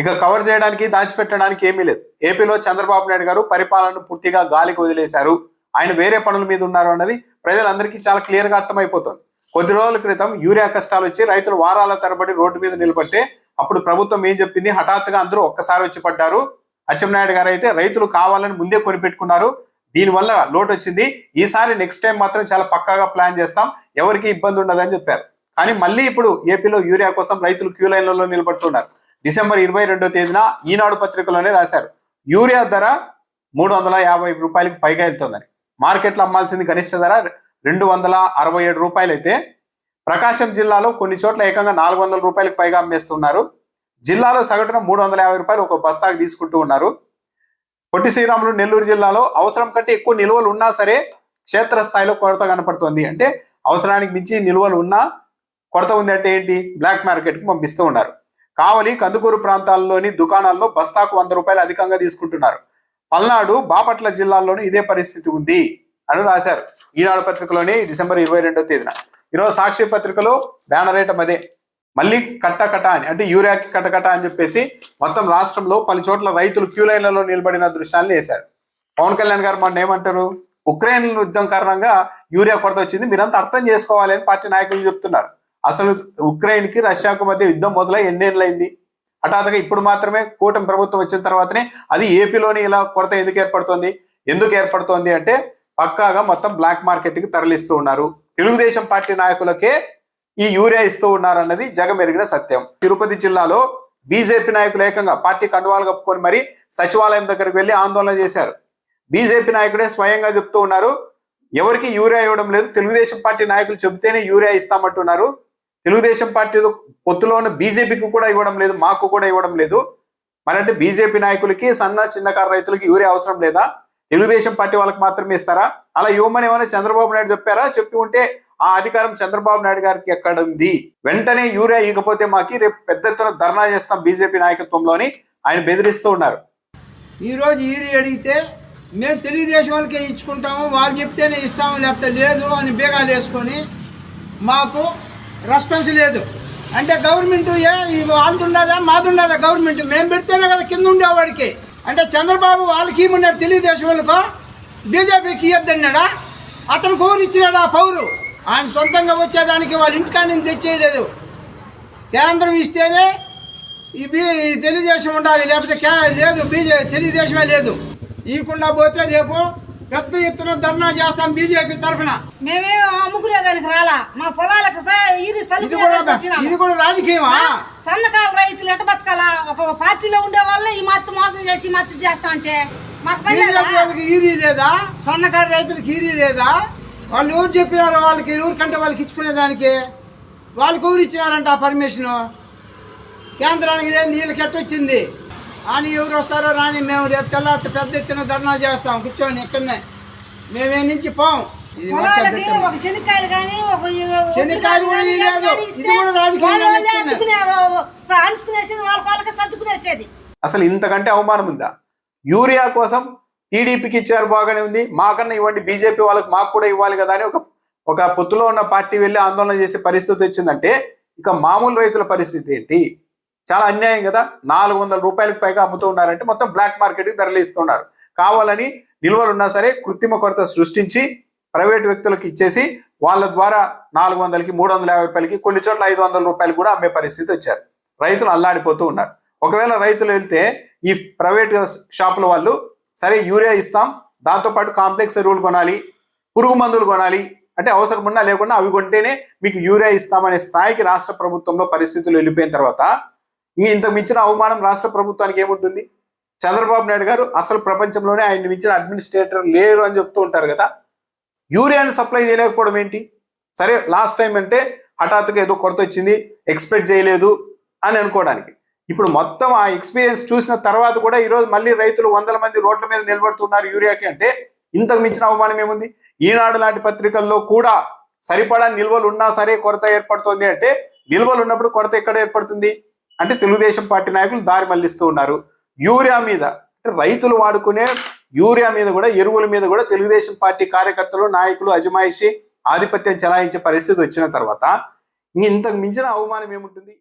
ఇక కవర్ చేయడానికి దాచిపెట్టడానికి ఏమీ లేదు. ఏపీలో చంద్రబాబు నాయుడు గారు పరిపాలనను పూర్తిగా గాలికి వదిలేశారు. ఆయన వేరే పనుల మీద ఉన్నారు అన్నది ప్రజలందరికీ చాలా క్లియర్ గా అర్థమైపోతుంది. కొద్ది రోజుల క్రితం యూరియా కష్టాలు వచ్చి రైతులు వారాల తరబడి రోడ్డు మీద నిలబడితే అప్పుడు ప్రభుత్వం ఏం చెప్పింది? హఠాత్తుగా అందరూ ఒక్కసారి వచ్చి పడ్డారు. అచ్చెన్నాయుడు గారు అయితే రైతులు కావాలని ముందే కొనిపెట్టుకున్నారు, దీనివల్ల లోటు వచ్చింది, ఈసారి నెక్స్ట్ టైం మాత్రం చాలా పక్కాగా ప్లాన్ చేస్తాం, ఎవరికి ఇబ్బంది ఉండదని చెప్పారు. కానీ మళ్ళీ ఇప్పుడు ఏపీలో యూరియా కోసం రైతులు క్యూ లైన్లలో నిలబడుతున్నారు. డిసెంబర్ 22వ తేదీన ఈనాడు పత్రికలోనే రాశారు, యూరియా ధర 350 రూపాయలకు పైగా వెళ్తుందని. మార్కెట్లో అమ్మాల్సింది కనిష్ట ధర 267 రూపాయలు అయితే ప్రకాశం జిల్లాలో కొన్ని చోట్ల ఏకంగా 400 రూపాయలకు పైగా అమ్మేస్తున్నారు. జిల్లాలో సగటున 350 రూపాయలు ఒక బస్తాకు తీసుకుంటూ ఉన్నారు. పొట్టి శ్రీరాములు నెల్లూరు జిల్లాలో అవసరం కంటే ఎక్కువ నిల్వలు ఉన్నా సరే క్షేత్రస్థాయిలో కొరత కనపడుతోంది. అంటే అవసరానికి మించి నిల్వలు ఉన్నా కొరత ఉంది అంటే ఏంటి? బ్లాక్ మార్కెట్కి పంపిస్తూ ఉన్నారు. కావలి కందుకూరు ప్రాంతాల్లోని దుకాణాల్లో బస్తాకు 100 రూపాయలు అధికంగా తీసుకుంటున్నారు. పల్నాడు బాపట్ల జిల్లాల్లోనూ ఇదే పరిస్థితి ఉంది అని రాశారు ఈనాడు పత్రికలోని డిసెంబర్ 22వ తేదీన. ఈరోజు సాక్షి పత్రికలో బ్యానర్ ఐటమ్ అదే, మళ్ళీ కట్టకట అని, అంటే యూరియాకి కట్టకట అని చెప్పేసి మొత్తం రాష్ట్రంలో పలు చోట్ల రైతులు క్యూ లైన్లలో నిలబడిన దృశ్యాలను వేశారు. పవన్ కళ్యాణ్ గారు మొన్న ఏమంటారు? ఉక్రెయిన్ యుద్ధం కారణంగా యూరియా కొరత వచ్చింది, మీరంతా అర్థం చేసుకోవాలి అని పార్టీ నాయకులు చెప్తున్నారు. అసలు ఉక్రెయిన్ కి రష్యాకు మధ్య యుద్ధం మొదలై ఎన్నేళ్ళైంది? హఠాత్తుగా ఇప్పుడు మాత్రమే కూటమి ప్రభుత్వం వచ్చిన తర్వాతనే అది ఏపీలోని ఇలా కొరత ఎందుకు ఏర్పడుతోంది అంటే పక్కాగా మొత్తం బ్లాక్ మార్కెట్ కి తరలిస్తూ ఉన్నారు. తెలుగుదేశం పార్టీ నాయకులకే ఈ యూరియా ఇస్తూ ఉన్నారు అన్నది జగమెరిగిన సత్యం. తిరుపతి జిల్లాలో బీజేపీ నాయకులు ఏకంగా పార్టీ కండువాలు కప్పుకొని మరి సచివాలయం దగ్గరికి వెళ్లి ఆందోళన చేశారు. బీజేపీ నాయకుడే స్వయంగా చెప్తూ ఉన్నారు, ఎవరికి యూరియా ఇవ్వడం లేదు, తెలుగుదేశం పార్టీ నాయకులు చెబితేనే యూరియా ఇస్తామంటున్నారు, తెలుగుదేశం పార్టీ పొత్తులో ఉన్న బీజేపీకి కూడా ఇవ్వడం లేదు, మాకు కూడా ఇవ్వడం లేదు. మరంటే బీజేపీ నాయకులకి చిన్నకారు రైతులకి యూరియా అవసరం లేదా? తెలుగుదేశం పార్టీ వాళ్ళకి మాత్రమే ఇస్తారా? అలా ఇవ్వమని ఏమైనా చంద్రబాబు నాయుడు చెప్పారా? చెప్పి ఉంటే ఆ అధికారం చంద్రబాబు నాయుడు గారికి ఎక్కడ ఉంది? వెంటనే యూరియా ఇవ్వకపోతే మాకి రేపు పెద్ద ఎత్తున ధర్నా చేస్తాం బీజేపీ నాయకత్వంలోని ఆయన బెదిరిస్తూ ఉన్నారు. ఈరోజు యూరియా అడిగితే మేము తెలుగుదేశం వాళ్ళకే ఇచ్చుకుంటాము, వాళ్ళు చెప్తేనే ఇస్తాము, లేకపోతే లేదు అని బేగాలు వేసుకొని మాకు రెస్పాన్స్ లేదు. అంటే గవర్నమెంట్ వాళ్ళది ఉండదా మాది ఉండదా? గవర్నమెంట్ మేము పెడితేనే కదా కింద ఉండేవాడికి. అంటే చంద్రబాబు వాళ్ళకి ఇవ్వమన్నాడు తెలుగుదేశం వాళ్ళకు, బీజేపీకి ఇవ్వద్దన్నాడా? అతను పౌరు ఇచ్చినాడు. ఆ పౌరు ఆయన సొంతంగా వచ్చేదానికి వాళ్ళ ఇంటికాడ తెచ్చేయలేదు. కేంద్రం ఇస్తేనే తెలుగుదేశం ఉండాలి, లేకపోతే లేదు తెలుగుదేశమే లేదు. ఇవ్వకుండా పోతే రేపు పెద్ద ఎత్తున ధర్నా చేస్తాం బీజేపీ తరఫున. మేమే అమ్ముకునేదానికి రాలా, మా పొలాలకు ఇది కూడా రాజకీయమా? సన్నకాల రైతులు ఎట్ట బతకాలా? ఒక పార్టీలో ఉండే వాళ్ళే ఈ మత్తు మోసం చేసి మత్తు చేస్తా అంటే బీజేపీ వాళ్ళకి ఈరీ లేదా? సన్నకారు రైతులకు ఈరీ లేదా? వాళ్ళు ఎవరు చెప్పినారు? వాళ్ళకి ఎవరికంటే వాళ్ళకి ఇచ్చుకునేదానికి వాళ్ళకి ఎవరు ఇచ్చినారంట ఆ పర్మిషను? కేంద్రానికి లేని వీళ్ళకి ఎట్టొచ్చింది అని ఎవరు వస్తారో రాని మేము రేపు తెల్లారి పెద్ద ఎత్తున ధర్నా చేస్తాం కూర్చొని ఇక్కడనే. మేమే నుంచి పోం. శనికాయలు కూడా లేదు, ఇది కూడా రాజకీయం. అసలు ఇంతకంటే అవమానం ఉందా? యూరియా కోసం టీడీపీకి ఇచ్చారు, బాగానే ఉంది, మాకన్నా ఇవ్వండి, బీజేపీ వాళ్ళకి మాకు కూడా ఇవ్వాలి కదా అని ఒక పొత్తులో ఉన్న పార్టీ వెళ్ళి ఆందోళన చేసే పరిస్థితి వచ్చిందంటే ఇక మామూలు రైతుల పరిస్థితి ఏంటి? చాలా అన్యాయం కదా. 400 రూపాయలకు పైగా అమ్ముతూ ఉన్నారంటే మొత్తం బ్లాక్ మార్కెట్కి తరలిస్తున్నారు. కావాలని నిల్వలు ఉన్నా సరే కృత్రిమ కొరత సృష్టించి ప్రైవేట్ వ్యక్తులకు ఇచ్చేసి వాళ్ళ ద్వారా 400కి 350 రూపాయలకి కొన్ని చోట్ల 500 రూపాయలు కూడా అమ్మే పరిస్థితి వచ్చారు. రైతులు అల్లాడిపోతూ ఉన్నారు. ఒకవేళ రైతులు వెళ్తే ఈ ప్రైవేట్ షాపుల వాళ్ళు సరే యూరియా ఇస్తాం, దాంతోపాటు కాంప్లెక్స్ ఎరువులు కొనాలి, పురుగు మందులు కొనాలి, అంటే అవసరం ఉన్నా లేకుండా అవి కొంటేనే మీకు యూరియా ఇస్తామనే స్థాయికి రాష్ట్ర ప్రభుత్వంలో పరిస్థితులు వెళ్ళిపోయిన తర్వాత ఇంతకు మించిన అవమానం రాష్ట్ర ప్రభుత్వానికి ఏముంటుంది? చంద్రబాబు నాయుడు గారు అసలు ప్రపంచంలోనే ఆయన మించిన అడ్మినిస్ట్రేటర్ లేరు అని చెప్తూ ఉంటారు కదా. యూరియాని సప్లై చేయలేకపోవడం ఏంటి? సరే లాస్ట్ టైం అంటే హఠాత్తుగా ఏదో కొరత వచ్చింది, ఎక్స్పెక్ట్ చేయలేదు అని అనుకోవడానికి. ఇప్పుడు మొత్తం ఆ ఎక్స్పీరియన్స్ చూసిన తర్వాత కూడా ఈరోజు మళ్ళీ రైతులు 100 మంది రోడ్ల మీద నిలబడుతున్నారు యూరియాకి అంటే ఇంతకు మించిన అవమానం ఏముంది? ఈనాడు లాంటి పత్రికల్లో కూడా సరిపడా నిల్వలు ఉన్నా సరే కొరత ఏర్పడుతుంది అంటే నిల్వలు ఉన్నప్పుడు కొరత ఎక్కడ ఏర్పడుతుంది? అంటే తెలుగుదేశం పార్టీ నాయకులు దారి మళ్లిస్తూ ఉన్నారు. యూరియా మీద అంటే రైతులు వాడుకునే యూరియా మీద కూడా, ఎరువుల మీద కూడా తెలుగుదేశం పార్టీ కార్యకర్తలు నాయకులు అజమాయిషి ఆధిపత్యం చెలాయించే పరిస్థితి వచ్చిన తర్వాత ఇంతకు మించిన అవమానం ఏముంటుంది?